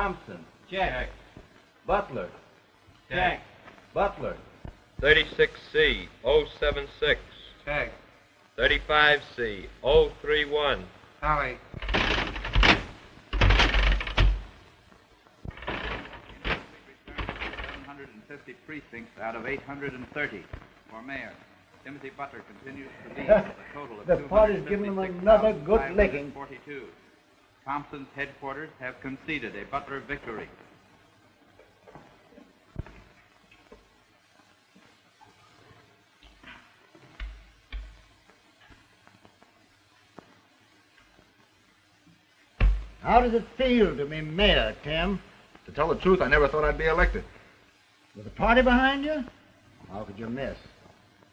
Thompson. Check. Butler. Check. Butler. 36C 076. Check. 35C 031. Tully. 750 precincts out of 830 for mayor. Timothy Butler continues to lead with a total of The party's giving them another good licking. 42. Thompson's headquarters have conceded a Butler victory. How does it feel to be mayor, Tim? To tell the truth, I never thought I'd be elected. With the party behind you? How could you miss?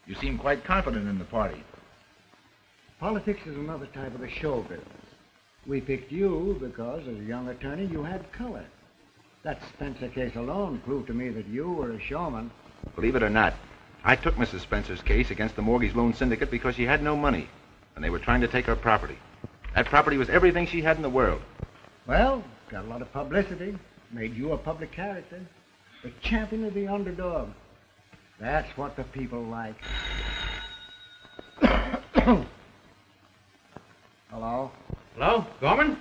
You seem quite confident in the party. Politics is another type of the show business. We picked you because, as a young attorney, you had color. That Spencer case alone proved to me that you were a showman. Believe it or not, I took Mrs. Spencer's case against the mortgage loan syndicate because she had no money, and they were trying to take her property. That property was everything she had in the world. Well, got a lot of publicity. Made you a public character. The champion of the underdog. That's what the people like. Hello? Hello, Gorman?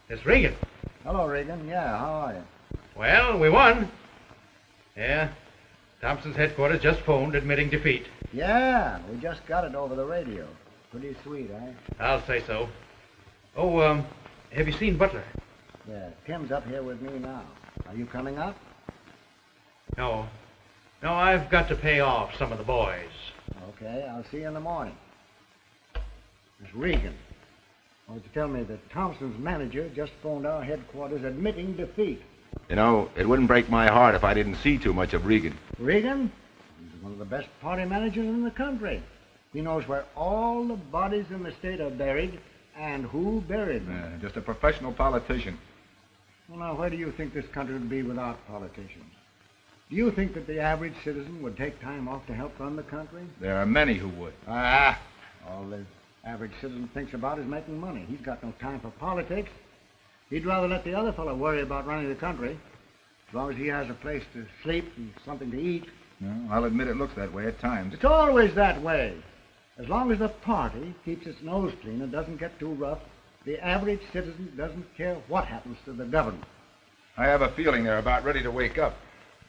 It's Regan. Hello, Regan. Yeah, how are you? Well, we won. Yeah. Thompson's headquarters just phoned admitting defeat. Yeah, we just got it over the radio. Pretty sweet, eh? I'll say so. Oh, have you seen Butler? Yeah, Tim's up here with me now. Are you coming up? No. No, I've got to pay off some of the boys. Okay, I'll see you in the morning. Miss Regan, why don't you tell me that Thompson's manager just phoned our headquarters admitting defeat? You know, it wouldn't break my heart if I didn't see too much of Regan. Regan? He's one of the best party managers in the country. He knows where all the bodies in the state are buried and who buried them. Just a professional politician. Well, now, where do you think this country would be without politicians? Do you think that the average citizen would take time off to help run the country? There are many who would. All the average citizen thinks about is making money. He's got no time for politics. He'd rather let the other fellow worry about running the country, as long as he has a place to sleep and something to eat. No, I'll admit it looks that way at times. It's always that way. As long as the party keeps its nose clean and doesn't get too rough, the average citizen doesn't care what happens to the government. I have a feeling they're about ready to wake up.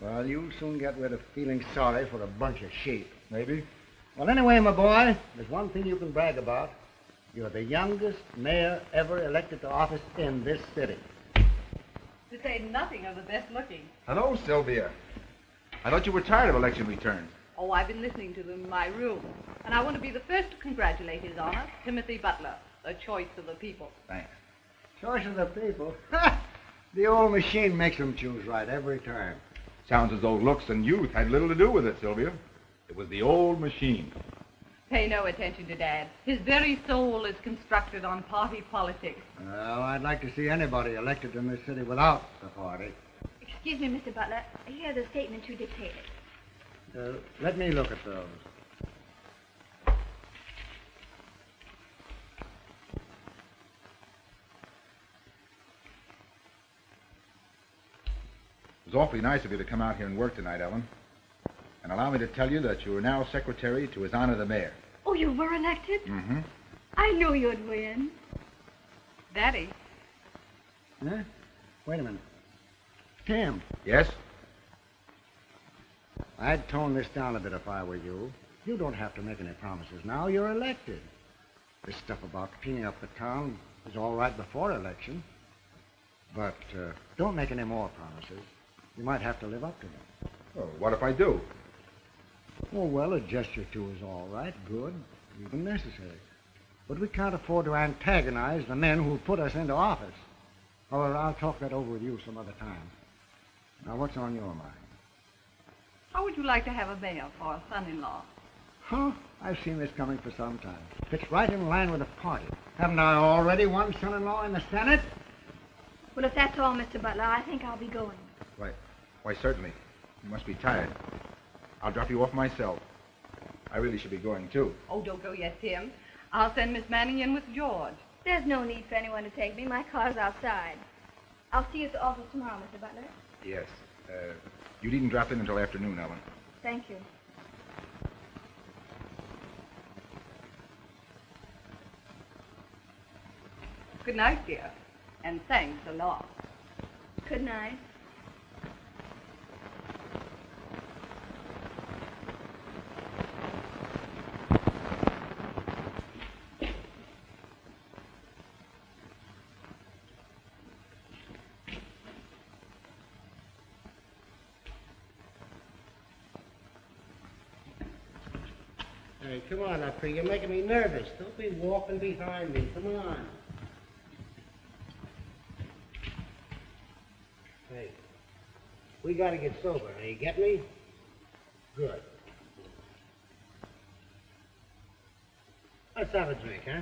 Well, you'll soon get rid of feeling sorry for a bunch of sheep. Maybe. Well, anyway, my boy, there's one thing you can brag about. You're the youngest mayor ever elected to office in this city. To say nothing of the best looking. Hello, Sylvia. I thought you were tired of election returns. Oh, I've been listening to them in my room. And I want to be the first to congratulate His Honor, Timothy Butler, the choice of the people. Thanks. Choice of the people? The old machine makes them choose right every time. Sounds as though looks and youth had little to do with it, Sylvia. It was the old machine. Pay no attention to Dad. His very soul is constructed on party politics. Well, I'd like to see anybody elected in this city without the party. Excuse me, Mr. Butler. Here are the statements you dictated. Let me look at those. It was awfully nice of you to come out here and work tonight, Ellen. And allow me to tell you that you are now secretary to His Honor the Mayor. Oh, you were elected? Mm-hmm. I knew you'd win. Daddy. Huh? Wait a minute. Tim. Yes? I'd tone this down a bit if I were you. You don't have to make any promises now. You're elected. This stuff about cleaning up the town is all right before election. But don't make any more promises. You might have to live up to them. Oh, what if I do? Oh, well, a gesture or two is all right, good, even necessary. But we can't afford to antagonize the men who put us into office. However, I'll talk that over with you some other time. Now, what's on your mind? How would you like to have a mayor for a son-in-law? Huh? I've seen this coming for some time. Fits right in line with the party. Haven't I already one son-in-law in the Senate? Well, if that's all, Mr. Butler, I think I'll be going. Why, certainly. You must be tired. I'll drop you off myself. I really should be going, too. Oh, don't go yet, Tim. I'll send Miss Manning in with George. There's no need for anyone to take me. My car's outside. I'll see you at the office tomorrow, Mr. Butler. Yes. You needn't drop in until afternoon, Ellen. Thank you. Good night, dear. And thanks a lot. Good night. Hey, come on up here. You're making me nervous. Don't be walking behind me. Come on. Hey, we gotta get sober. Now, you get me? Good. Let's have a drink, huh?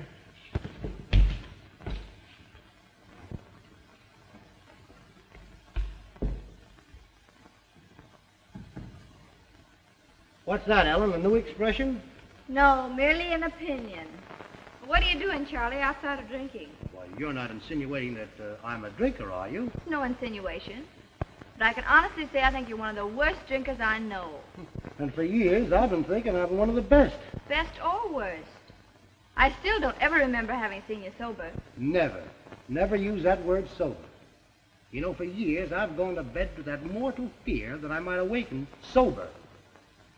What's that, Ellen? A new expression? No, merely an opinion. What are you doing, Charlie, outside of drinking? Well, you're not insinuating that I'm a drinker, are you? It's no insinuation. But I can honestly say I think you're one of the worst drinkers I know. And for years, I've been thinking I'm one of the best. Best or worst. I still don't ever remember having seen you sober. Never. Never use that word sober. You know, for years, I've gone to bed with that mortal fear that I might awaken sober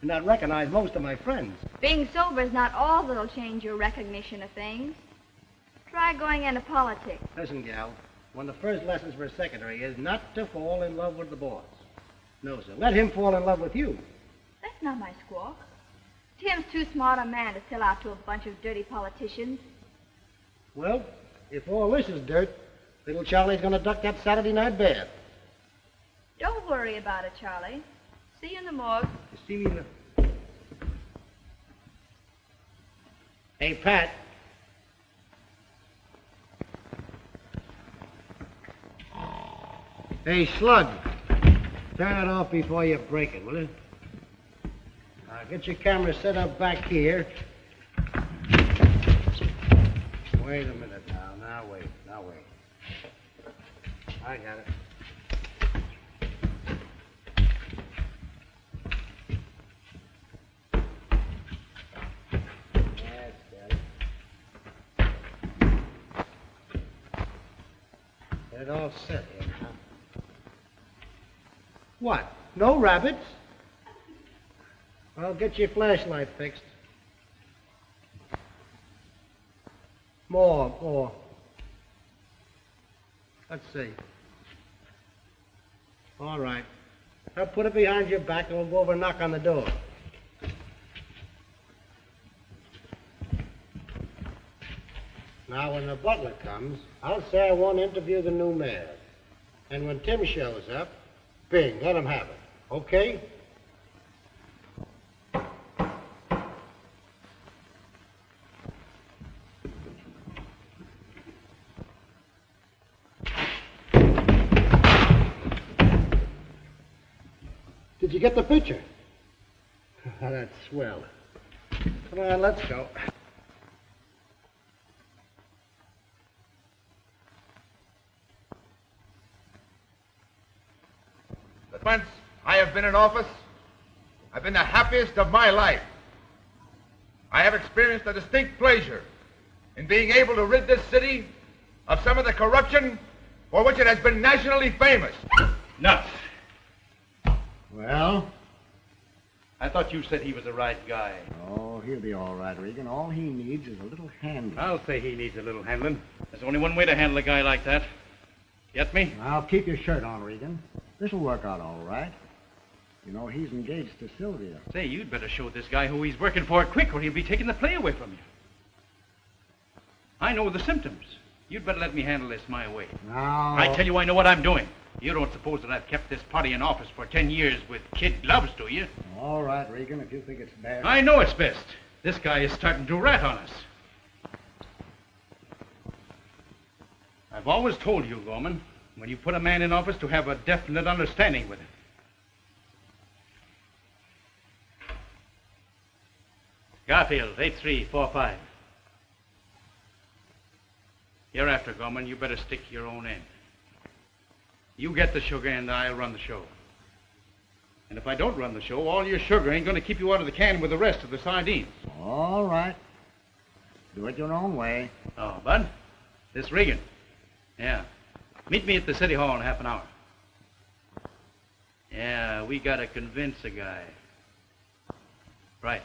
and not recognize most of my friends. Being sober is not all that'll change your recognition of things. Try going into politics. Listen, gal, one of the first lessons for a secretary is not to fall in love with the boss. No, sir. Let him fall in love with you. That's not my squawk. Tim's too smart a man to sell out to a bunch of dirty politicians. Well, if all this is dirt, little Charlie's going to duck that Saturday night bath. Don't worry about it, Charlie. See you in the morgue. You see me in the... Hey, Pat. Hey, Slug. Turn it off before you break it, will you? Now, get your camera set up back here. Wait a minute now. Now, wait. I got it. It all set here now. What? No rabbits? Well, get your flashlight fixed. More. Let's see. All right. Now put it behind your back and we'll go over and knock on the door. Now, when the butler comes, I'll say I want to interview the new mayor. And when Tim shows up, bing, let him have it. Okay? Did you get the picture? That's swell. Come on, let's go. Once I have been in office, I've been the happiest of my life. I have experienced a distinct pleasure in being able to rid this city of some of the corruption for which it has been nationally famous. Nuts. Well? I thought you said he was the right guy. Oh, he'll be all right, Regan. All he needs is a little handling. I'll say he needs a little handling. There's only one way to handle a guy like that. Get me? Now, keep your shirt on, Regan. This'll work out all right. You know, he's engaged to Sylvia. Say, you'd better show this guy who he's working for quick or he'll be taking the play away from you. I know the symptoms. You'd better let me handle this my way. Now... I tell you, I know what I'm doing. You don't suppose that I've kept this party in office for 10 years with kid gloves, do you? All right, Regan, if you think it's bad... I know it's best. This guy is starting to rat on us. I've always told you, Gorman, when you put a man in office to have a definite understanding with him. Garfield, 8345. Hereafter, Gorman, you better stick your own end. You get the sugar and I'll run the show. And if I don't run the show, all your sugar ain't going to keep you out of the can with the rest of the sardines. All right. Do it your own way. Oh, Bud, this Regan. Yeah. Meet me at the City Hall in half an hour. Yeah, we got to convince a guy. Right.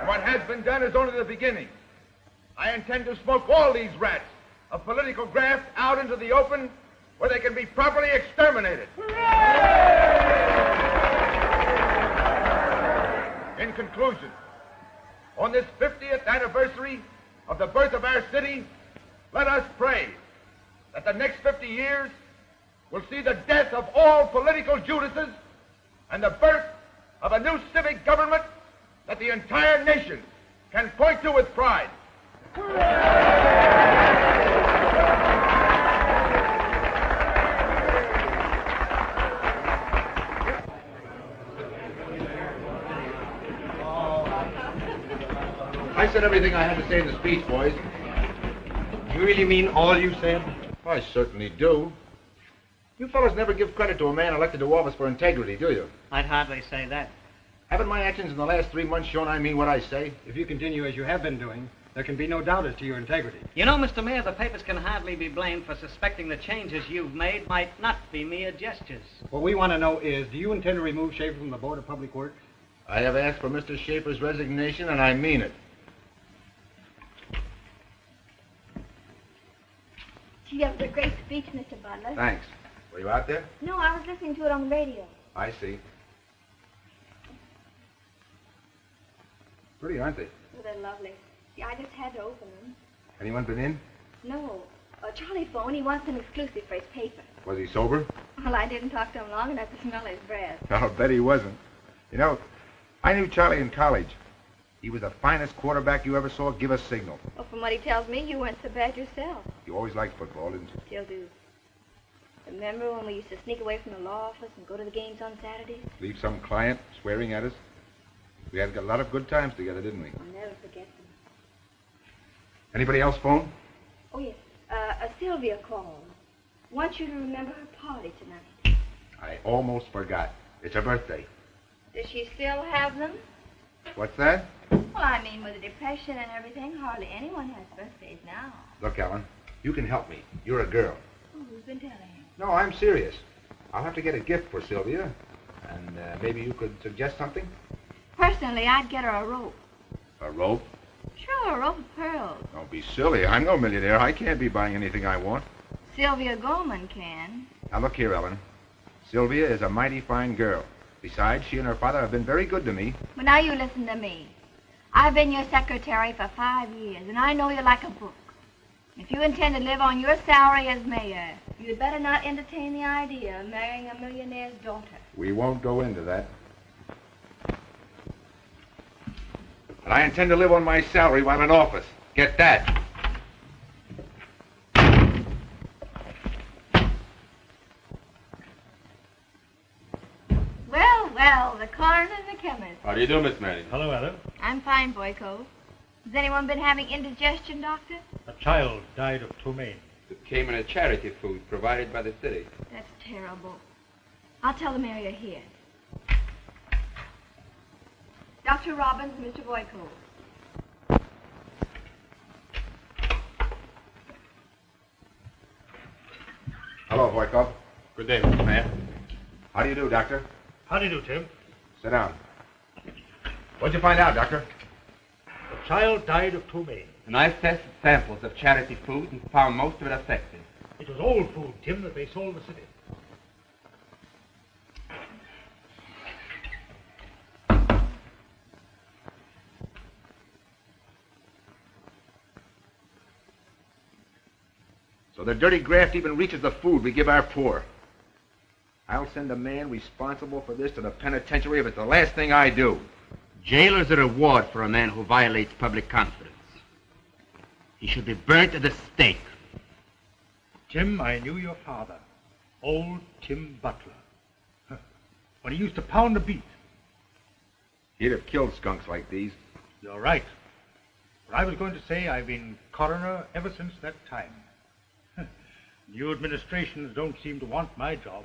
What has been done is only the beginning. I intend to smoke all these rats of political graft out into the open where they can be properly exterminated. In conclusion, on this 50th anniversary of the birth of our city, let us pray that the next 50 years will see the death of all political Judases and the birth of a new civic government that the entire nation can point to with pride. I said everything I had to say in the speech, boys. You really mean all you said? I certainly do. You fellas never give credit to a man elected to office for integrity, do you? I'd hardly say that. Haven't my actions in the last 3 months shown I mean what I say? If you continue as you have been doing, there can be no doubt as to your integrity. You know, Mr. Mayor, the papers can hardly be blamed for suspecting the changes you've made might not be mere gestures. What we want to know is, do you intend to remove Schaefer from the Board of Public Works? I have asked for Mr. Schaefer's resignation, and I mean it. Gee, that was a great speech, Mr. Butler. Thanks. Were you out there? No, I was listening to it on the radio. I see. Pretty, aren't they? Oh, they're lovely. See, I just had to open them. Anyone been in? No. Charlie phoned. He wants them exclusive for his paper. Was he sober? Well, I didn't talk to him long enough to smell his breath. I'll bet he wasn't. You know, I knew Charlie in college. He was the finest quarterback you ever saw give a signal. Well, from what he tells me, you weren't so bad yourself. You always liked football, didn't you? Still do. Remember when we used to sneak away from the law office and go to the games on Saturdays? Leave some client swearing at us. We had a lot of good times together, didn't we? I'll never forget them. Anybody else phone? Oh, yes. Sylvia called. Wants you to remember her party tonight. I almost forgot. It's her birthday. Does she still have them? What's that? Well, I mean, with the depression and everything, hardly anyone has birthdays now. Look, Ellen, you can help me. You're a girl. Oh, who's been telling you? No, I'm serious. I'll have to get a gift for Sylvia. And maybe you could suggest something? Personally, I'd get her a rope. A rope? Sure, a rope of pearls. Don't be silly. I'm no millionaire. I can't be buying anything I want. Sylvia Gorman can. Now, look here, Ellen. Sylvia is a mighty fine girl. Besides, she and her father have been very good to me. But now you listen to me. I've been your secretary for 5 years, and I know you like a book. If you intend to live on your salary as mayor, you'd better not entertain the idea of marrying a millionaire's daughter. We won't go into that. But I intend to live on my salary while in office. Get that. Well, the coroner and the chemist. How do you do, Miss Mary? Hello, Ellen. I'm fine, Volkov. Has anyone been having indigestion, Doctor? A child died of ptomaine. It came in a charity food provided by the city. That's terrible. I'll tell the mayor you're here. Dr. Robbins, Mr. Volkov. Hello, Volkov. Good day, Mr. Mayor. How do you do, Doctor? How do you do, Tim? Sit down. What'd you find out, Doctor? The child died of ptomaine. And I've tested samples of charity food and found most of it affected. It was old food, Tim, that they sold the city. So the dirty graft even reaches the food we give our poor. I'll send a man responsible for this to the penitentiary if it's the last thing I do. Jailer's a reward for a man who violates public confidence. He should be burnt at the stake. Tim, I knew your father, old Tim Butler, when he used to pound the beat. He'd have killed skunks like these. You're right. But I was going to say I've been coroner ever since that time. New administrations don't seem to want my job.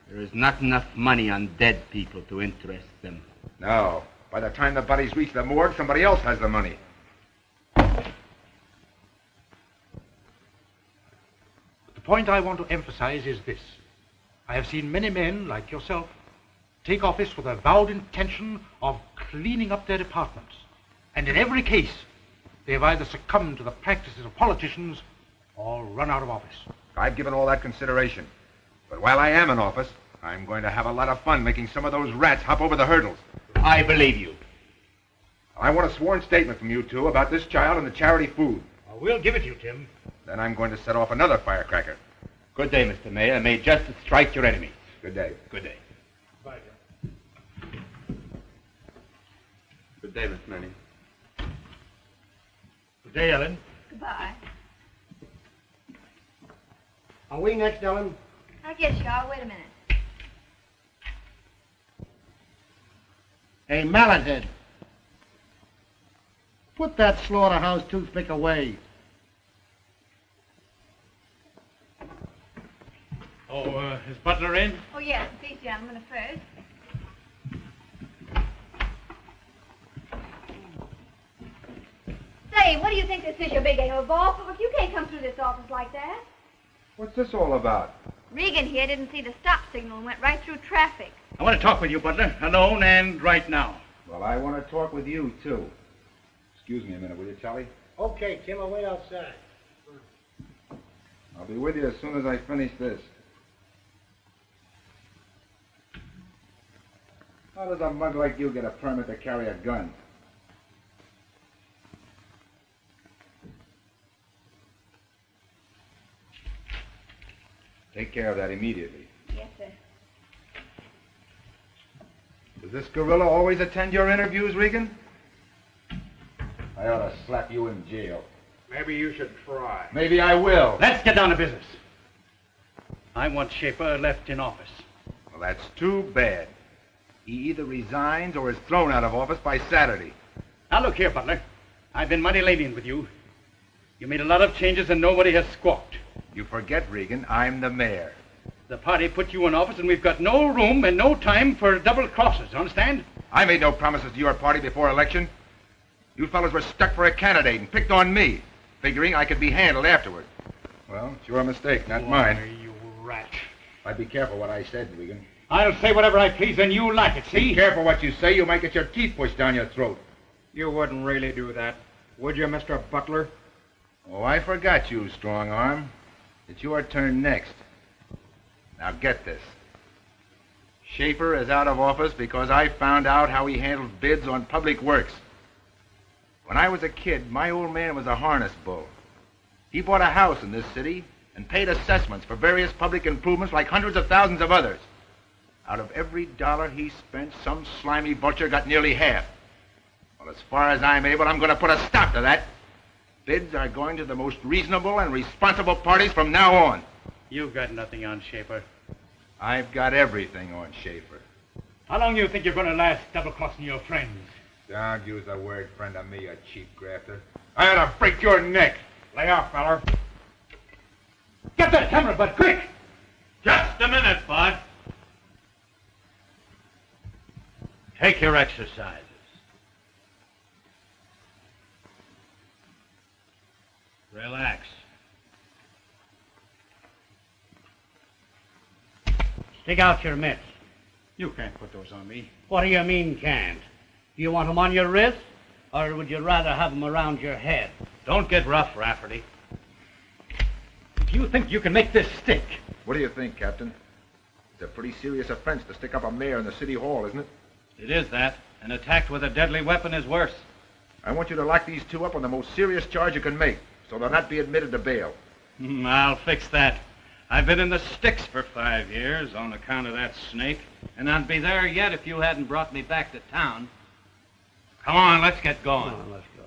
There is not enough money on dead people to interest them. No. By the time the bodies reach the morgue, somebody else has the money. But the point I want to emphasize is this. I have seen many men, like yourself, take office with a vowed intention of cleaning up their departments. And in every case, they have either succumbed to the practices of politicians or run out of office. I've given all that consideration. But while I am in office, I'm going to have a lot of fun making some of those rats hop over the hurdles. I believe you. I want a sworn statement from you two about this child and the charity food. We'll give it you, Tim. Then I'm going to set off another firecracker. Good day, Mr. Mayor. May justice strike your enemies. Good day. Good day. Bye, Tim. Good day, Miss Manning. Good day, Ellen. Goodbye. Are we next, Ellen? I guess you are. Wait a minute. Hey, Mallethead. Put that slaughterhouse toothpick away. Oh, is Butler in? Oh, yes. These gentlemen are first. Say, what do you think this is, your big game of Volkov? You can't come through this office like that. What's this all about? Regan here didn't see the stop signal and went right through traffic. I want to talk with you, Butler, alone and right now. Well, I want to talk with you, too. Excuse me a minute, will you, Tully? Okay, Tim, I'll wait outside. I'll be with you as soon as I finish this. How does a mug like you get a permit to carry a gun? Take care of that immediately. Yes, sir. Does this gorilla always attend your interviews, Regan? I ought to slap you in jail. Maybe you should try. Maybe I will. Let's get down to business. I want Schaefer left in office. Well, that's too bad. He either resigns or is thrown out of office by Saturday. Now, look here, Butler. I've been mighty lenient with you. You made a lot of changes and nobody has squawked. You forget, Regan, I'm the mayor. The party put you in office and we've got no room and no time for double crosses, understand? I made no promises to your party before election. You fellas were stuck for a candidate and picked on me, figuring I could be handled afterward. Well, it's your mistake, not mine. You rat. I'd be careful what I said, Regan. I'll say whatever I please and you like it, see? Be careful what you say. You might get your teeth pushed down your throat. You wouldn't really do that, would you, Mr. Butler? Oh, I forgot you, Strong Arm. It's your turn next. Now get this. Schaefer is out of office because I found out how he handled bids on public works. When I was a kid, my old man was a harness bull. He bought a house in this city and paid assessments for various public improvements like hundreds of thousands of others. Out of every dollar he spent, some slimy butcher got nearly half. Well, as far as I'm able, I'm going to put a stop to that. Bids are going to the most reasonable and responsible parties from now on. You've got nothing on Schaefer. I've got everything on Schaefer. How long do you think you're going to last double-crossing your friends? Don't use the word friend on me, you cheap grafter. I ought to break your neck. Lay off, feller. Get that camera, Bud, quick! Just a minute, Bud. Take your exercises. Relax. Stick out your mitts. You can't put those on me. What do you mean, can't? Do you want them on your wrist, or would you rather have them around your head? Don't get rough, Rafferty. Do you think you can make this stick? What do you think, Captain? It's a pretty serious offense to stick up a mayor in the city hall, isn't it? It is that. And attacked with a deadly weapon is worse. I want you to lock these two up on the most serious charge you can make, so they'll not be admitted to bail. I'll fix that. I've been in the sticks for 5 years on account of that snake, and I'd be there yet if you hadn't brought me back to town. Come on, let's get going. Come on, let's go.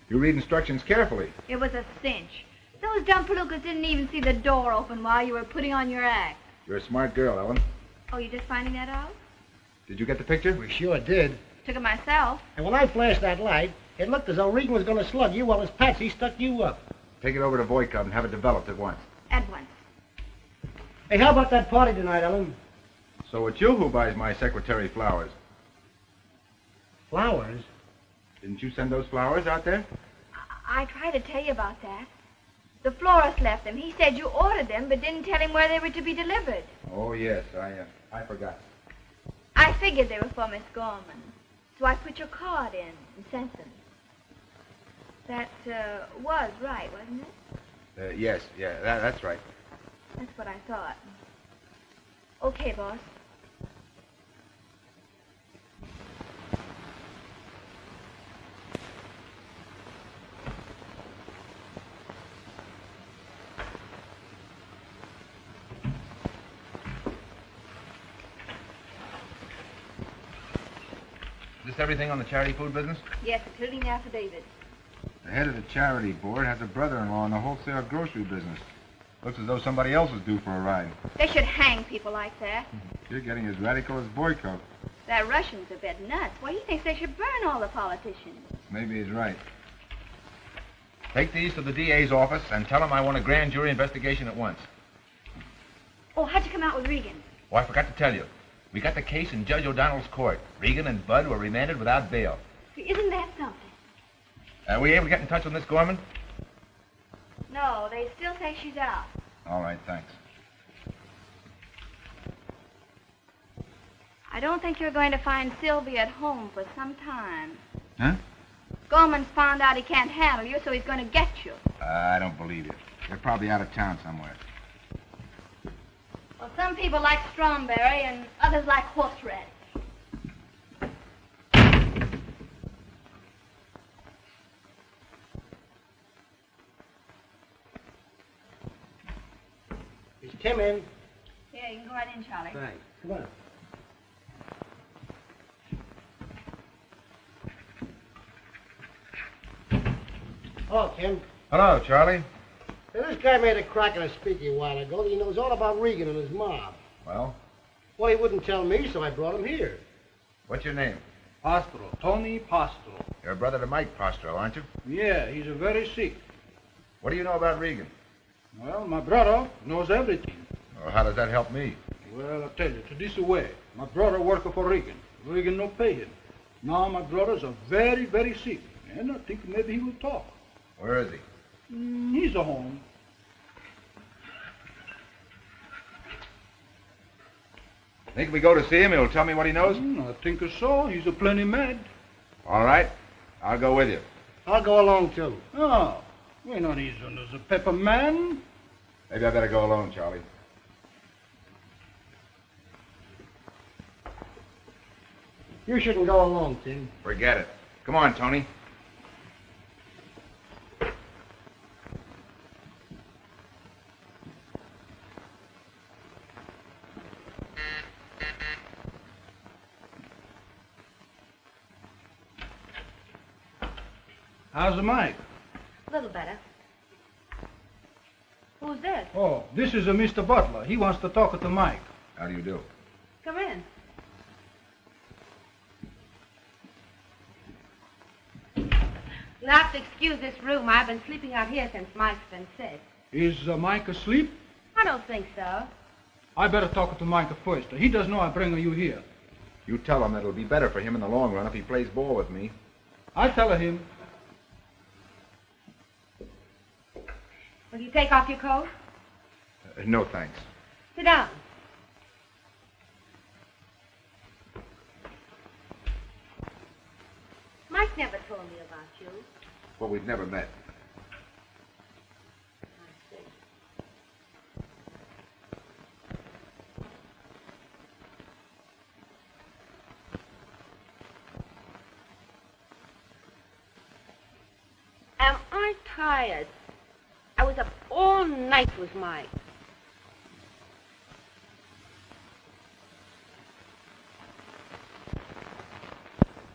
You read instructions carefully. It was a cinch. Those dump-palookas didn't even see the door open while you were putting on your act. You're a smart girl, Ellen. Oh, you just finding that out? Did you get the picture? We sure did. Took it myself. And when I flashed that light, it looked as though Regan was going to slug you while his Patsy stuck you up. Take it over to Volkov and have it developed at once. At once. Hey, how about that party tonight, Ellen? So it's you who buys my secretary flowers. Flowers? Didn't you send those flowers out there? I tried to tell you about that. The florist left them. He said you ordered them, but didn't tell him where they were to be delivered. Oh, yes, I forgot. I figured they were for Miss Gorman, so I put your card in and sent them. That was right, wasn't it? Yes, yeah, that's right. That's what I thought. Okay, boss. Is this everything on the charity food business? Yes, including the affidavit. The head of the charity board has a brother-in-law in the wholesale grocery business. Looks as though somebody else was due for a ride. They should hang people like that. You're getting as radical as Volkov. That Russian's a bit nuts. Why, he thinks they should burn all the politicians. Maybe he's right. Take these to the DA's office and tell him I want a grand jury investigation at once. Oh, how'd you come out with Regan? Oh, I forgot to tell you. We got the case in Judge O'Donnell's court. Regan and Bud were remanded without bail. Isn't that something? Are we able to get in touch with Miss Gorman? No, they still say she's out. All right, thanks. I don't think you're going to find Sylvia at home for some time. Huh? Gorman's found out he can't handle you, so he's going to get you. I don't believe you. They're probably out of town somewhere. Well, some people like Stromberry and others like horseradish. Is Tim in? Yeah, you can go right in, Charlie. Thanks. Come on. Hello, Tim. Hello, Charlie. Hey, this guy made a crack in a speaking a while ago that he knows all about Regan and his mob. Well? Well, he wouldn't tell me, so I brought him here. What's your name? Pastoral. Tony Pastoral. You're a brother to Mike Pastoral, aren't you? Yeah, he's a very sick. What do you know about Regan? Well, my brother knows everything. Well, how does that help me? Well, I tell you, to this way. My brother work for Regan. Regan no pay him. Now my brothers are very, very sick. And I think maybe he will talk. Where is he? He's at home. Think if we go to see him, he'll tell me what he knows? I think so. He's a plenty mad. All right. I'll go with you. I'll go along, too. Oh, we're not easy as a pepper man. Maybe I better go alone, Charlie. You shouldn't go alone, Tim. Forget it. Come on, Tony. How's the mic? A little better. Who's this? Oh, this is a Mr. Butler. He wants to talk to Mike. How do you do? Come in. You'll have to excuse this room. I've been sleeping out here since Mike's been sick. Is Mike asleep? I don't think so. I better talk to Mike first. He does know I'm bringing you here. You tell him that it'll be better for him in the long run if he plays ball with me. I tell him. Will you take off your coat? No, thanks. Sit down. Mike never told me about you. Well, we've never met. Am I tired? I was up all night with Mike.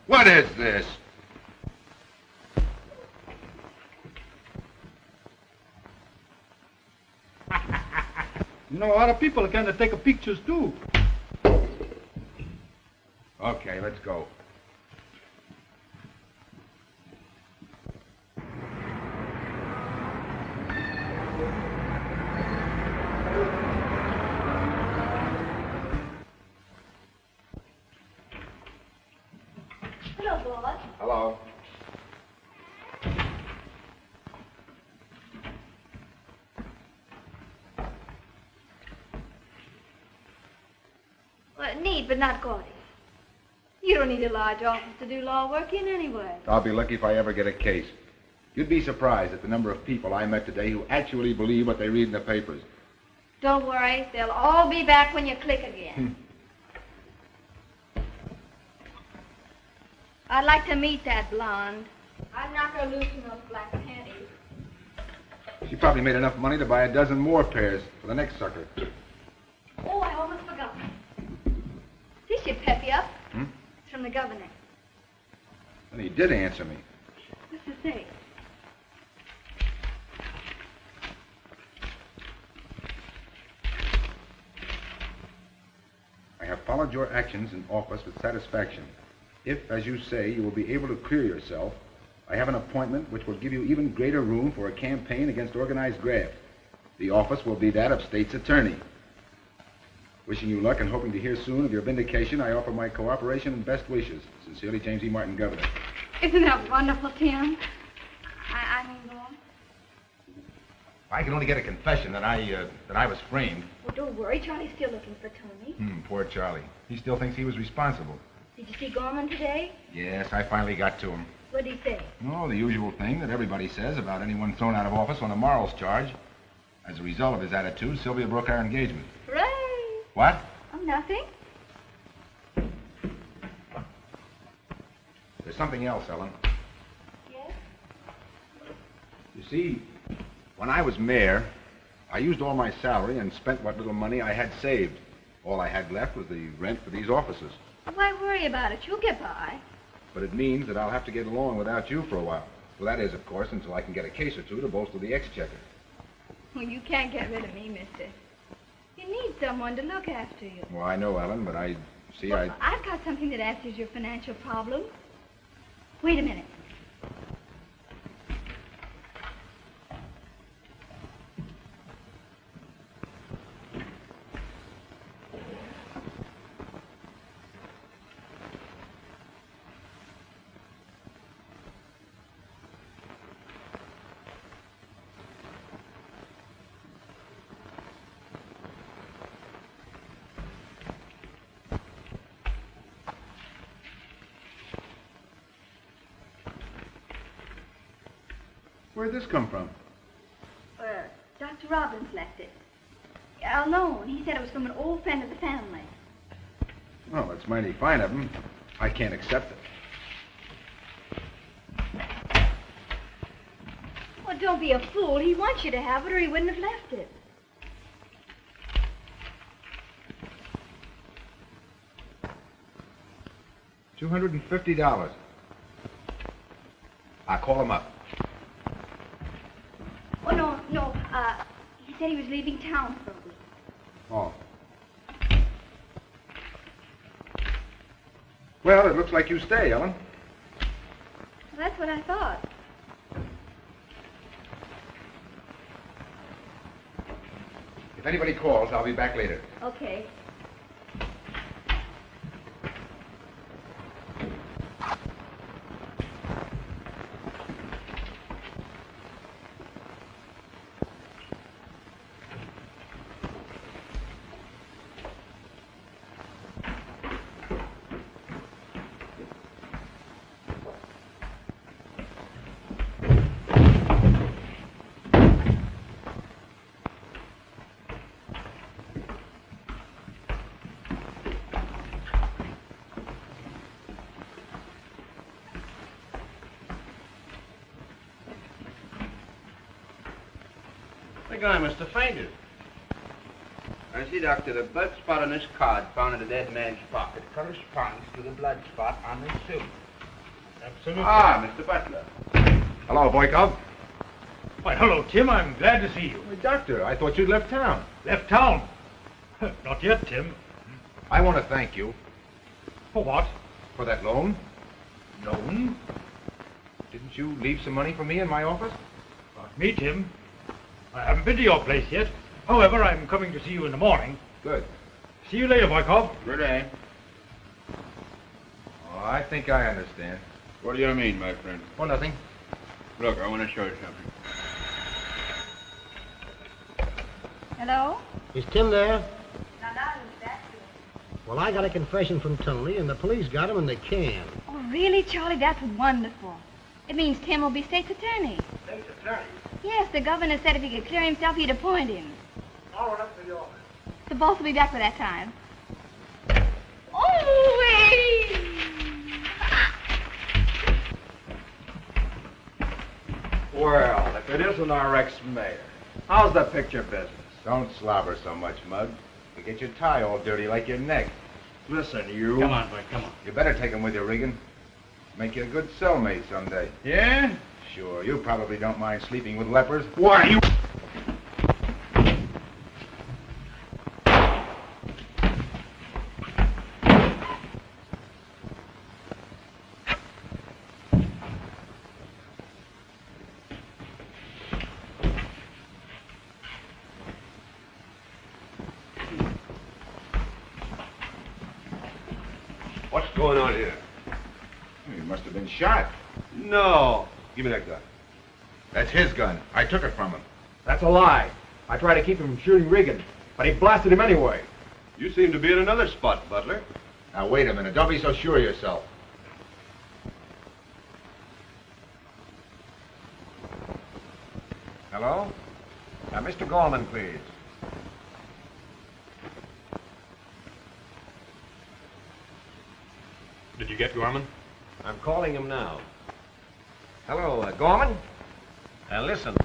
What is this? know, other people can take pictures too. Okay, let's go. Hello, boss. Hello. Well, neat, but not gaudy. You don't need a large office to do law work in anyway. I'll be lucky if I ever get a case. You'd be surprised at the number of people I met today who actually believe what they read in the papers. Don't worry, they'll all be back when you click again. I'd like to meet that blonde. I'd knock her loose in those black panties. She probably made enough money to buy a dozen more pairs for the next sucker. Oh, I almost forgot. This should pep you up. It's from the governor. And he did answer me. What's to say? I have followed your actions in office with satisfaction. If, as you say, you will be able to clear yourself, I have an appointment which will give you even greater room for a campaign against organized graft. The office will be that of state's attorney. Wishing you luck and hoping to hear soon of your vindication, I offer my cooperation and best wishes. Sincerely, James E. Martin, Governor. Isn't that wonderful, Tim? I mean, go on. I can only get a confession that I was framed. Well, don't worry. Charlie's still looking for Tony. Poor Charlie. He still thinks he was responsible. Did you see Gorman today? Yes, I finally got to him. What did he say? Oh, the usual thing that everybody says about anyone thrown out of office on a morals charge. As a result of his attitude, Sylvia broke our engagement. Hooray! What? Oh, nothing. There's something else, Ellen. Yes? You see, when I was mayor, I used all my salary and spent what little money I had saved. All I had left was the rent for these offices. Why worry about it? You'll get by. But it means that I'll have to get along without you for a while. Well, that is, of course, until I can get a case or two to bolster the exchequer. Well, you can't get rid of me, mister. You need someone to look after you. Well, I know, Ellen, but I've got something that answers your financial problems. Wait a minute. Where'd this come from? Dr. Robbins left it. Alone. He said it was from an old friend of the family. Well, that's mighty fine of him. I can't accept it. Well, don't be a fool. He wants you to have it or he wouldn't have left it. $250. I'll call him up. Oh, no. He said he was leaving town for a week. Oh. Well, it looks like you stay, Ellen. Well, that's what I thought. If anybody calls, I'll be back later. Okay. The guy must have fainted. I see, Doctor, the blood spot on this card found in the dead man's pocket corresponds to the blood spot on his suit. Absolutely. Ah, Mr. Butler. Hello, Volkov. Why, hello, Tim. I'm glad to see you. Doctor, I thought you'd left town. Left town? Not yet, Tim. I want to thank you. For what? For that loan. Loan? Didn't you leave some money for me in my office? Not me, Tim. I haven't been to your place yet. However, I'm coming to see you in the morning. Good. See you later, Volkov. Good day. Oh, I think I understand. What do you mean, my friend? Oh, nothing. Look, I want to show you something. Hello? Is Tim there? Well, I got a confession from Tully, and the police got him, and they can. Oh, really, Charlie? That's wonderful. It means Tim will be state's attorney. State's attorney? Yes, the governor said if he could clear himself, he'd appoint him. I'll run up to the office. The boss will be back by that time. Oh, wait! Well, if it isn't our ex-mayor, how's the picture business? Don't slobber so much, Mug. You get your tie all dirty like your neck. Listen, you... Come on, boy, come on. You better take him with you, Regan. Make you a good cellmate someday. Yeah? Sure, you probably don't mind sleeping with lepers. Why, you... What's going on here? He must have been shot. No. Give me that gun. That's his gun. I took it from him. That's a lie. I tried to keep him from shooting Regan, but he blasted him anyway. You seem to be in another spot, Butler. Now, wait a minute. Don't be so sure of yourself. Hello? Mr. Gorman, please. Did you get Gorman? I'm calling him now. Hello, Gorman? Listen,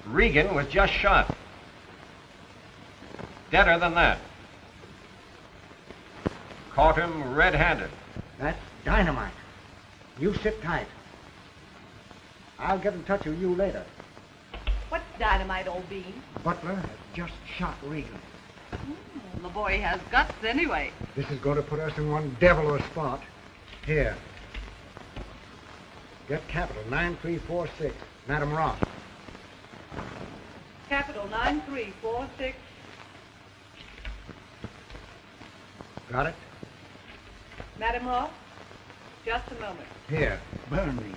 Regan was just shot. Deader than that. Caught him red-handed. That's dynamite. You sit tight. I'll get in touch with you later. What's dynamite, old bean? Butler has just shot Regan. The boy has guts anyway. This is going to put us in one devil of a spot. Here. Get capital 9346. Madam Ross. Capital 9346. Got it? Madam Ross, just a moment. Here. Burn these.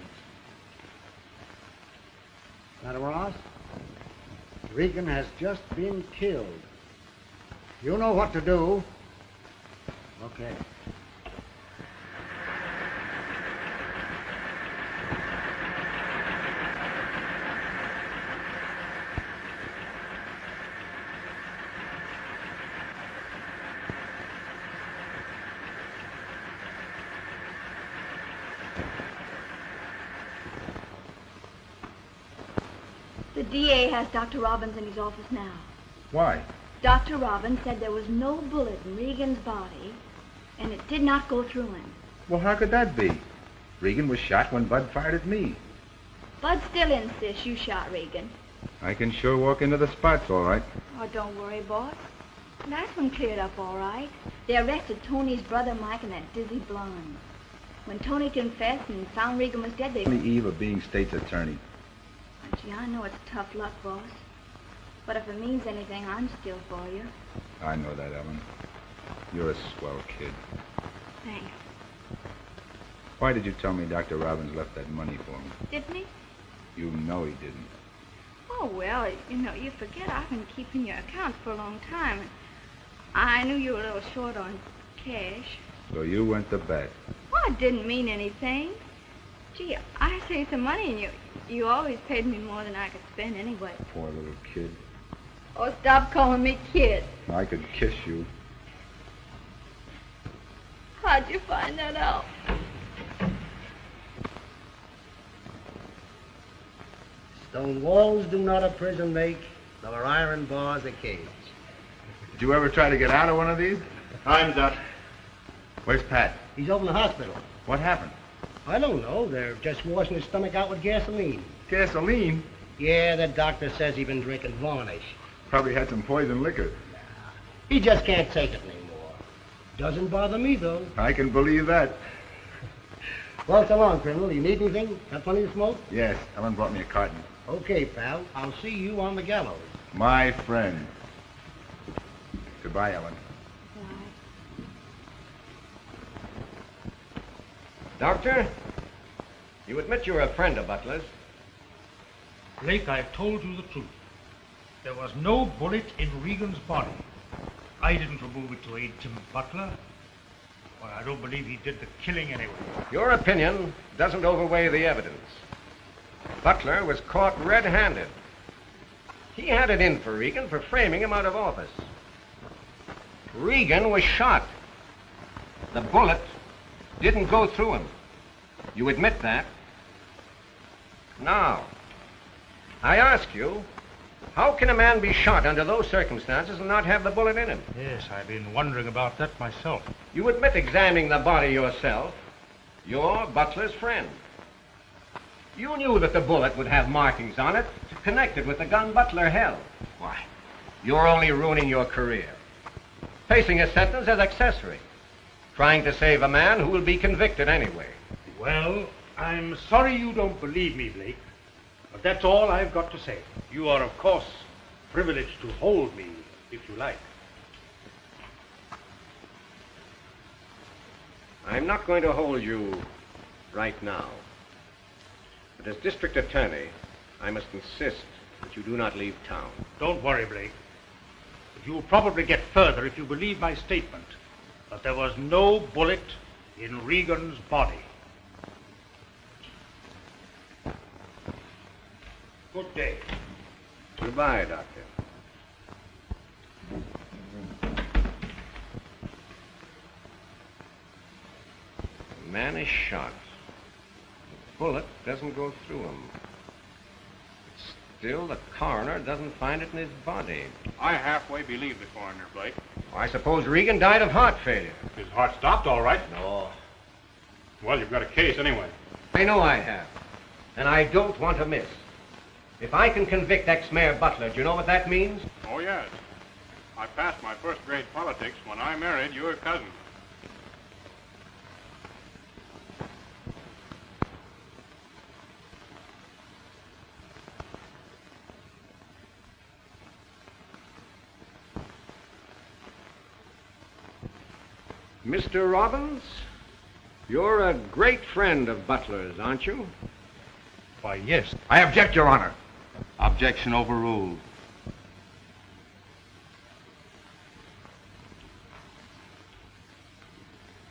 Madam Ross, Regan has just been killed. You know what to do. Okay. The DA has Dr. Robbins in his office now. Why? Dr. Robbins said there was no bullet in Regan's body, and it did not go through him. Well, how could that be? Regan was shot when Bud fired at me. Bud still insists you shot Regan. I can sure walk into the spots, all right. Oh, don't worry, boss. That one cleared up all right. They arrested Tony's brother Mike and that dizzy blonde. When Tony confessed and found Regan was dead, they... On the eve of being state's attorney. Gee, I know it's tough luck, boss. But if it means anything, I'm still for you. I know that, Ellen. You're a swell kid. Thanks. Why did you tell me Dr. Robbins left that money for me? Didn't he? You know he didn't. Oh, well, you know, you forget I've been keeping your accounts for a long time. And I knew you were a little short on cash. So you went to bet. Well, I didn't mean anything. Gee, I saved some money, and you always paid me more than I could spend anyway. Poor little kid. Oh, stop calling me kid. I could kiss you. How'd you find that out? Stone walls do not a prison make, nor iron bars a cage. Did you ever try to get out of one of these? Time's up. Where's Pat? He's over in the hospital. What happened? I don't know. They're just washing his stomach out with gasoline. Gasoline? Yeah, the doctor says he's been drinking varnish. Probably had some poison liquor. He just can't take it anymore. Doesn't bother me, though. I can believe that. Well, so long, Colonel. You need anything? Got plenty of smoke? Yes, Ellen brought me a carton. Okay, pal. I'll see you on the gallows. My friend. Goodbye, Ellen. Doctor, you admit you're a friend of Butler's. Blake, I've told you the truth. There was no bullet in Regan's body. I didn't remove it to aid Tim Butler. But I don't believe he did the killing anyway. Your opinion doesn't overweigh the evidence. Butler was caught red-handed. He had it in for Regan for framing him out of office. Regan was shot. The bullet didn't go through him. You admit that? Now, I ask you, how can a man be shot under those circumstances and not have the bullet in him? Yes, I've been wondering about that myself. You admit examining the body yourself. You're Butler's friend. You knew that the bullet would have markings on it to connect it with the gun Butler held. Why, you're only ruining your career. Facing a sentence as accessory. Trying to save a man who will be convicted anyway. Well, I'm sorry you don't believe me, Blake. But that's all I've got to say. You are, of course, privileged to hold me, if you like. I'm not going to hold you right now. But as district attorney, I must insist that you do not leave town. Don't worry, Blake. But you'll probably get further if you believe my statement that there was no bullet in Regan's body. Good day. Goodbye, Doctor. The man is shot. The bullet doesn't go through him. Still, the coroner doesn't find it in his body. I halfway believe the coroner, Blake. I suppose Regan died of heart failure. His heart stopped, all right. No. Well, you've got a case anyway. I know I have. And I don't want to miss. If I can convict ex-mayor Butler, do you know what that means? Oh, yes. I passed my first grade politics when I married your cousin. Mr. Robbins, you're a great friend of Butler's, aren't you? Why, yes. I object, Your Honor. Objection overruled.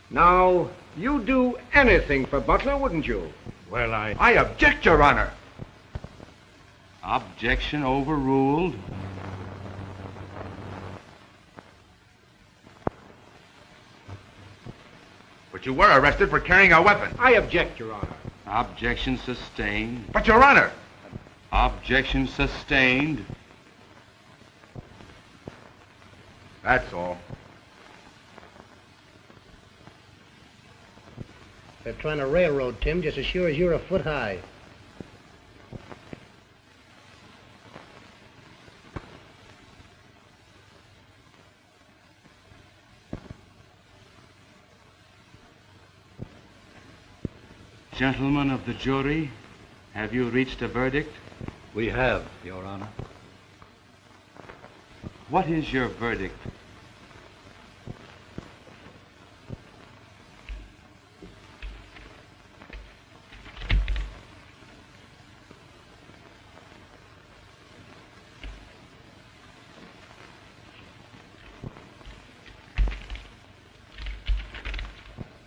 Now, you'd do anything for Butler, wouldn't you? Well, I object, Your Honor. Objection overruled. But you were arrested for carrying a weapon. I object, Your Honor. Objection sustained. But, Your Honor. Objection sustained. That's all. They're trying to railroad Tim just as sure as you're a foot high. Gentlemen of the jury, have you reached a verdict? We have, Your Honor. What is your verdict?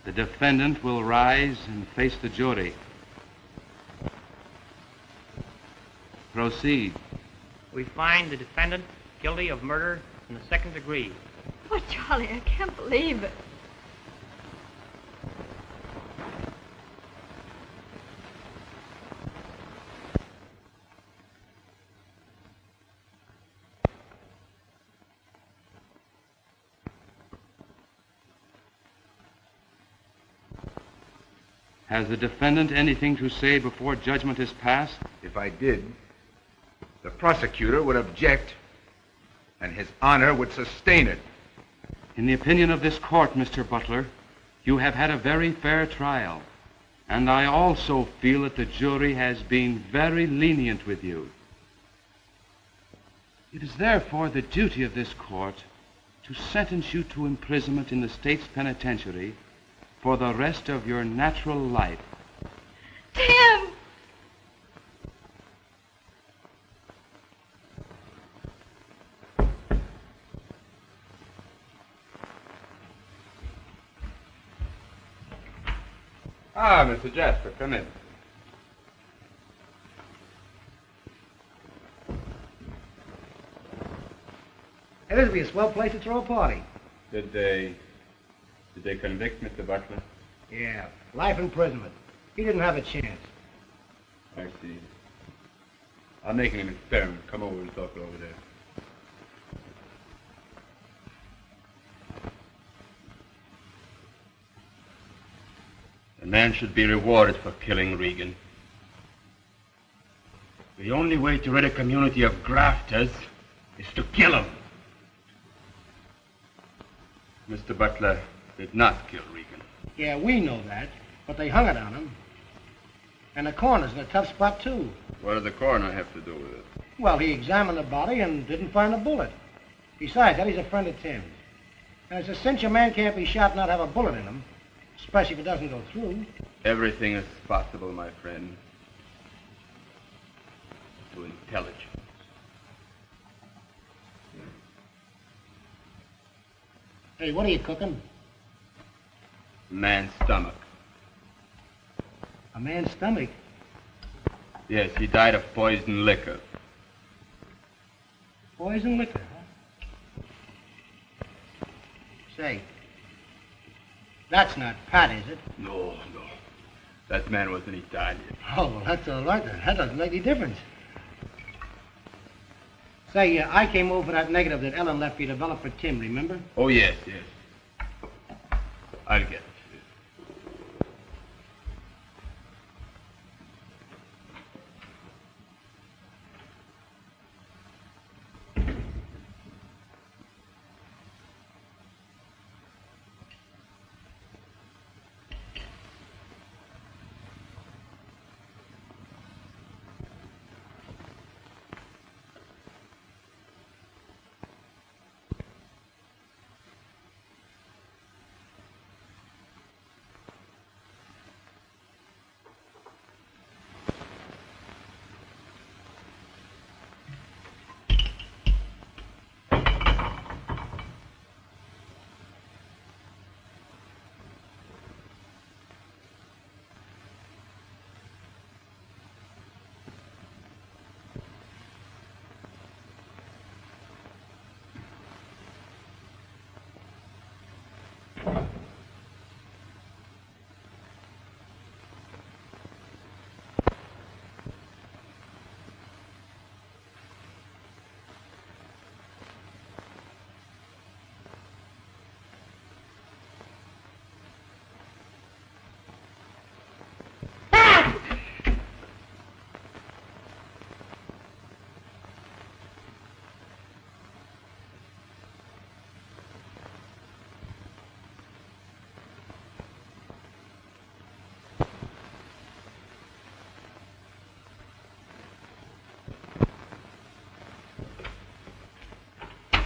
The defendant will rise and face the jury. Proceed. We find the defendant guilty of murder in the second degree. Oh, Charlie, I can't believe it. Has the defendant anything to say before judgment is passed? If I did, the prosecutor would object, and his honor would sustain it. In the opinion of this court, Mr. Butler, you have had a very fair trial, and I also feel that the jury has been very lenient with you. It is therefore the duty of this court to sentence you to imprisonment in the state's penitentiary for the rest of your natural life. Tim! Ah, Mr. Jasper, come in. Hey, this would be a swell place to throw a party. Did they convict Mr. Butler? Yeah, life imprisonment. He didn't have a chance. I see. I'll make an experiment. Come over and talk it over there. A man should be rewarded for killing Regan. The only way to rid a community of grafters is to kill them. Mr. Butler did not kill Regan. Yeah, we know that, but they hung it on him. And the coroner's in a tough spot, too. What did the coroner have to do with it? Well, he examined the body and didn't find a bullet. Besides, Eddie's a friend of Tim's. And it's a cinch a man can't be shot and not have a bullet in him, especially if it doesn't go through. Everything is possible, my friend. To intelligence. Hey, what are you cooking? Man's stomach. A man's stomach? Yes, he died of poisoned liquor. Poison liquor, huh? Say, that's not Pat, is it? No. That man was an Italian. Oh, well, that's all right then. That doesn't make any difference. Say, I came over that negative that Ellen left you developed for Tim, remember? Oh, yes. I'll get it.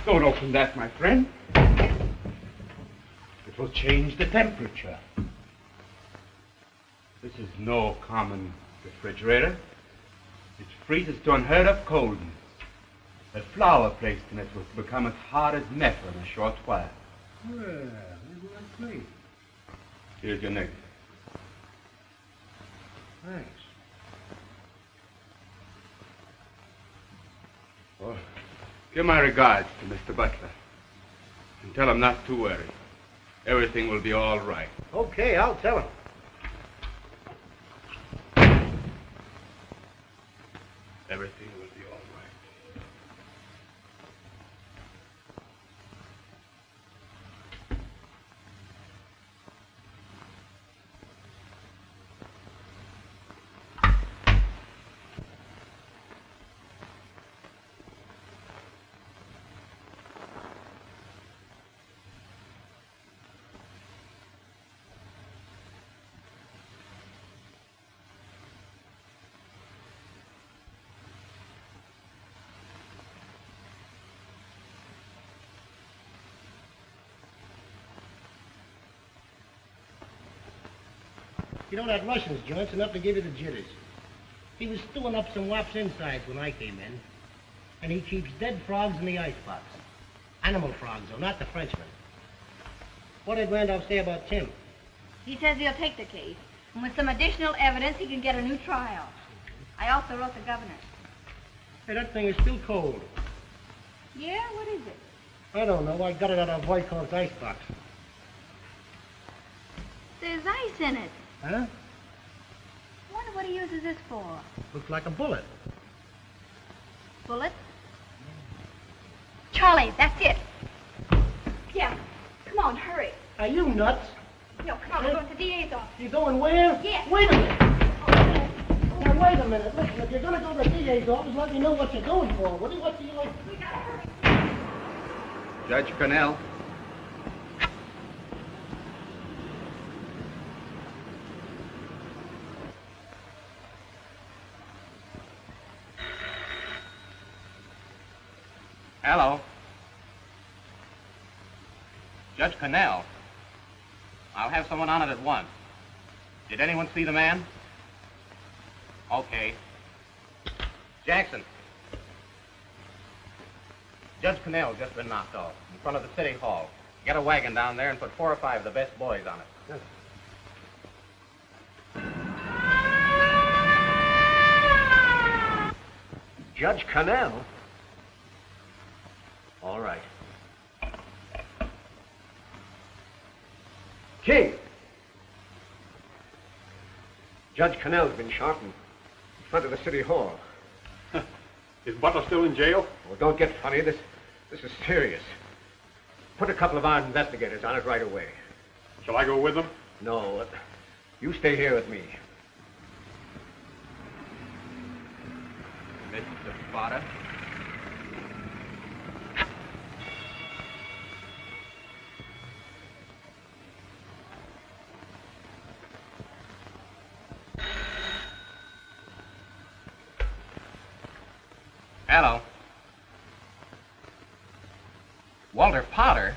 Don't open that, my friend. It will change the temperature. This is no common refrigerator. It freezes to unheard of coldness. A flour placed in it will become as hard as metal in a short while. Well, that's great. Here's your negative. Thanks. Oh, give my regards to Mr. Butler. And tell him not to worry. Everything will be all right. Okay, I'll tell him. Everything will be all right. You know, that Russian's joint's enough to give you the jitters. He was stewing up some wop's insides when I came in. And he keeps dead frogs in the icebox. Animal frogs, though, not the Frenchman. What did Randolph say about Tim? He says he'll take the case. And with some additional evidence, he can get a new trial. I also wrote the governor. Hey, that thing is still cold. Yeah? What is it? I don't know. I got it out of Volkov's icebox. There's ice in it. Huh? I wonder what he uses this for. Looks like a bullet. Bullet? Charlie, that's it. Yeah. Come on, hurry. Are you nuts? No, come on, we're going to the DA's office. You going where? Yes. Wait a minute. Now, wait a minute. Listen, if you're going to go to the DA's office, let me know what you're going for. What do you like? We gotta hurry. Judge Cornell. Hello. Judge Cornell. I'll have someone on it at once. Did anyone see the man? Okay. Jackson. Judge Cornell just been knocked off in front of the city hall. Get a wagon down there and put 4 or 5 of the best boys on it. Yes. Judge Cornell? All right. King! Judge Cornell's been shot in front of the city hall. Is Butler still in jail? Oh, don't get funny. This is serious. Put a couple of armed investigators on it right away. Shall I go with them? No. You stay here with me. Mr. Spotter. Hello. Walter Potter?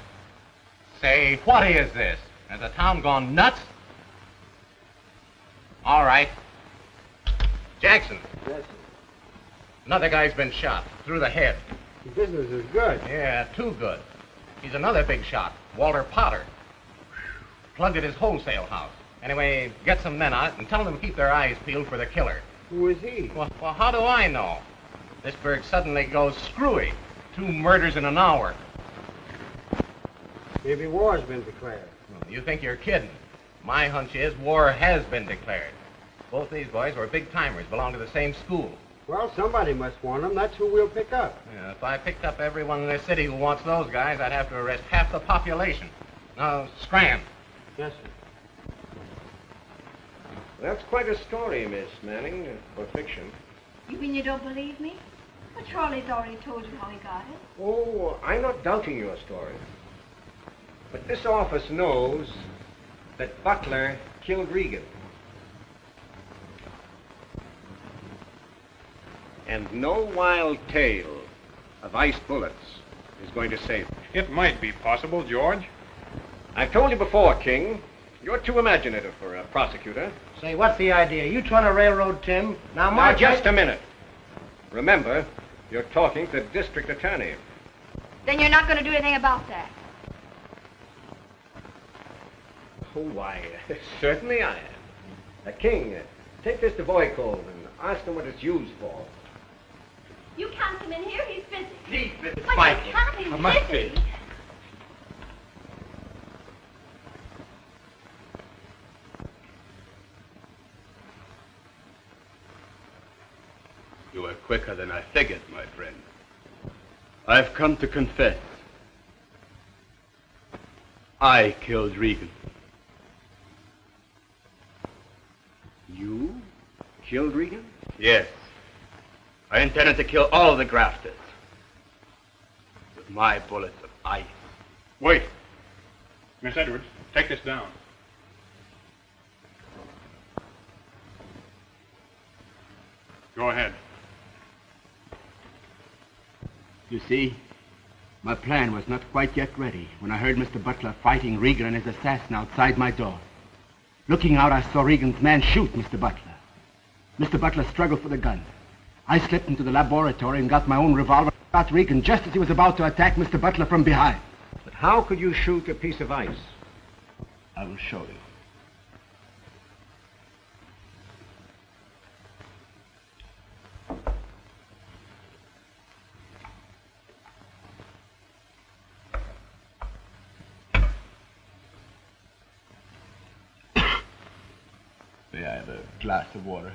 Say, what is this? Has the town gone nuts? All right. Jackson. Yes, sir. Another guy's been shot through the head. The business is good. Yeah, too good. He's another big shot, Walter Potter. Plugged at his wholesale house. Anyway, get some men out and tell them to keep their eyes peeled for the killer. Who is he? Well, how do I know? This burg suddenly goes screwy. 2 murders in an hour. Maybe war's been declared. You think you're kidding. My hunch is war has been declared. Both these boys were big timers, belong to the same school. Well, somebody must want them. That's who we'll pick up. Yeah, if I picked up everyone in this city who wants those guys, I'd have to arrest half the population. Now, scram. Yes, sir. That's quite a story, Miss Manning, for fiction. You mean you don't believe me? But Charlie's already told you how he got it. Oh, I'm not doubting your story. But this office knows that Butler killed Regan. And no wild tale of ice bullets is going to save him. It might be possible, George. I've told you before, King. You're too imaginative for a prosecutor. Say, what's the idea? You trying to railroad Tim? Now, just a minute. Remember, you're talking to the district attorney. Then you're not going to do anything about that. Oh, why, certainly I am. King, take this to Volkov and ask him what it's used for. You can't come in here. He's busy. He's busy. But you can't. He's I must busy. be. You were quicker than I figured, my friend. I've come to confess. I killed Regan. You killed Regan? Yes. I intended to kill all the grafters. With my bullets of ice. Wait. Miss Edwards, take this down. Go ahead. You see, my plan was not quite yet ready when I heard Mr. Butler fighting Regan and his assassin outside my door. Looking out, I saw Regan's man shoot Mr. Butler. Mr. Butler struggled for the gun. I slipped into the laboratory and got my own revolver and shot Regan just as he was about to attack Mr. Butler from behind. But how could you shoot a piece of ice? I will show you. May I have a glass of water?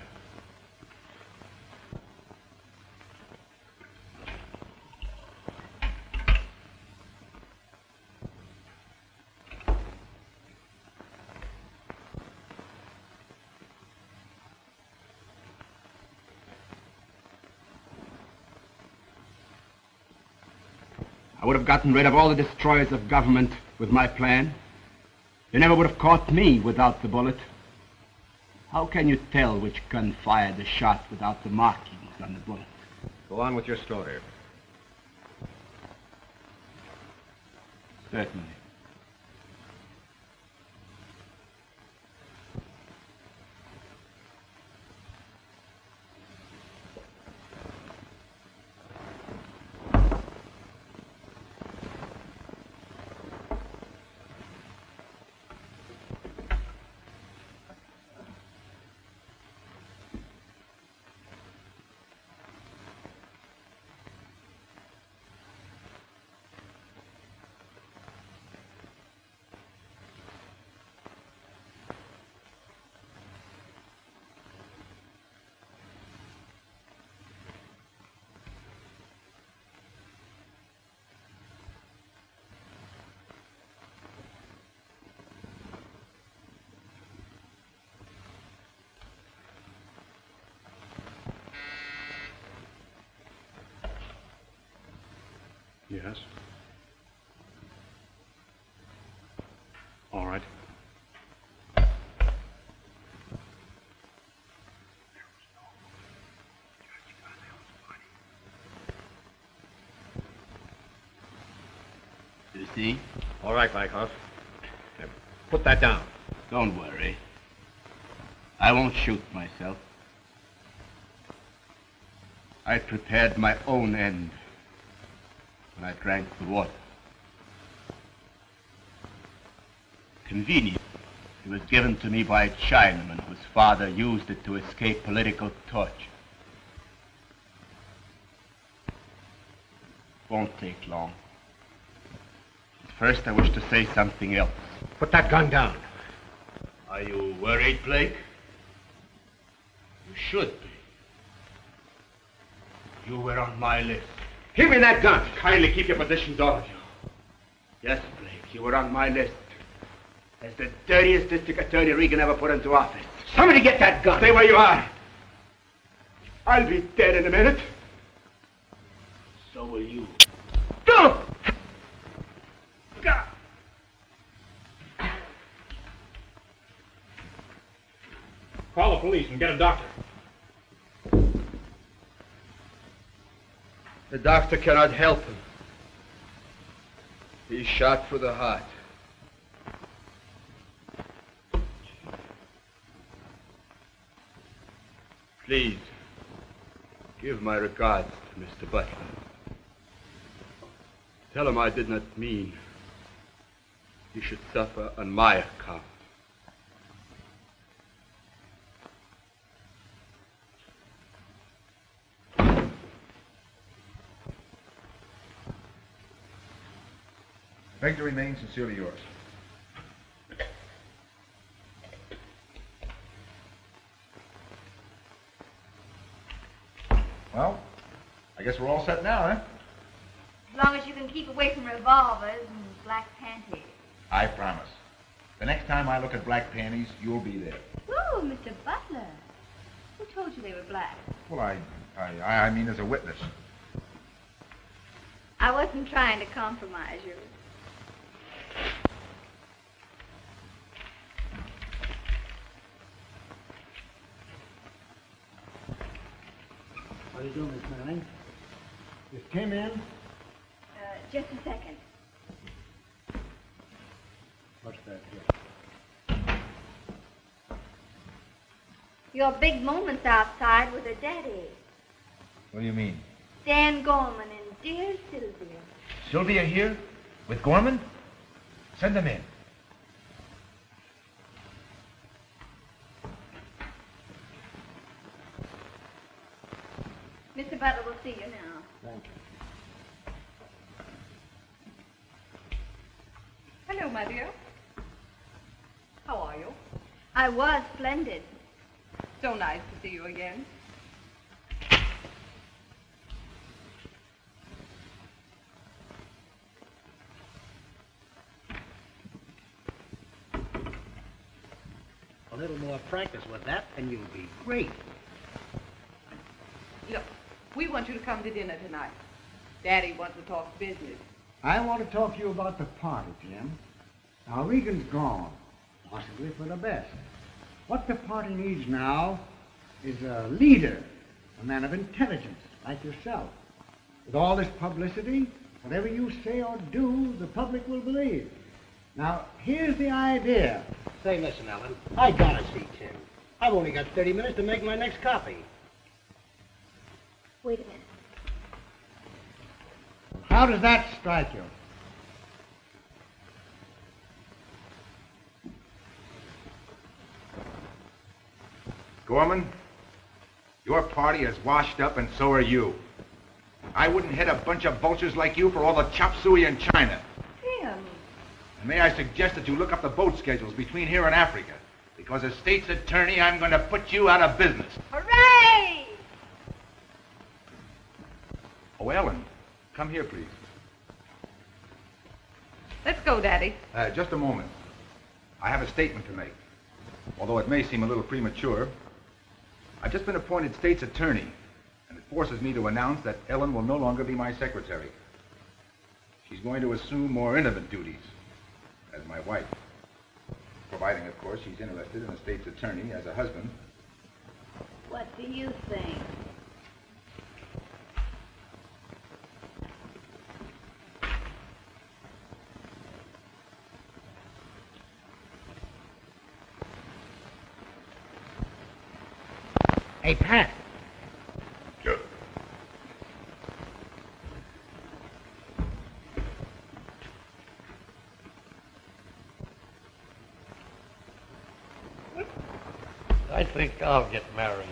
I would have gotten rid of all the destroyers of government with my plan. They never would have caught me without the bullet. How can you tell which gun fired the shot without the markings on the bullet? Go on with your story. Certainly. Yes. All right. You see? All right, Volkov. Put that down. Don't worry. I won't shoot myself. I prepared my own end when I drank the water. Convenient. It was given to me by a Chinaman whose father used it to escape political torture. Won't take long. First, I wish to say something else. Put that gun down. Are you worried, Blake? You should be. You were on my list. Give me that gun. Kindly keep your positions, all of you. Yes, Blake, you were on my list. As the dirtiest district attorney Regan ever put into office. Somebody get that gun. Stay where you are. I'll be dead in a minute. So will you. Go! Call the police and get a doctor. The doctor cannot help him. He's shot through the heart. Please, give my regards to Mr. Butler. Tell him I did not mean he should suffer on my account. Beg to remain sincerely yours. Well, I guess we're all set now, eh? As long as you can keep away from revolvers and black panties. I promise. The next time I look at black panties, you'll be there. Ooh, Mr. Butler. Who told you they were black? Well, I mean as a witness. I wasn't trying to compromise you. What are you doing, Miss Manning? Just came in. Just a second. What's that here? Your big moments outside with a daddy. What do you mean? Dan Gorman and dear Sylvia. Sylvia here? With Gorman? Send them in. Mr. Butler will see you now. Thank you. Hello, my dear. How are you? I was splendid. So nice to see you again. A little more practice with that, and you'll be great. Look, we want you to come to dinner tonight. Daddy wants to talk business. I want to talk to you about the party, Jim. Now, Regan's gone, possibly for the best. What the party needs now is a leader, a man of intelligence, like yourself. With all this publicity, whatever you say or do, the public will believe. Now, here's the idea. Say, listen, Ellen, I gotta see Tim. I've only got 30 minutes to make my next copy. Wait a minute. How does that strike you? Gorman, your party is washed up and so are you. I wouldn't head a bunch of vultures like you for all the chop suey in China. Tim. And may I suggest that you look up the boat schedules between here and Africa, because as state's attorney, I'm going to put you out of business. Hooray! Oh, Ellen, come here, please. Let's go, Daddy. Just a moment. I have a statement to make. Although it may seem a little premature, I've just been appointed state's attorney, and it forces me to announce that Ellen will no longer be my secretary. She's going to assume more intimate duties as my wife, providing, of course, she's interested in a state's attorney as a husband. What do you think? Hey, Pat. Sure. I think I'll get married.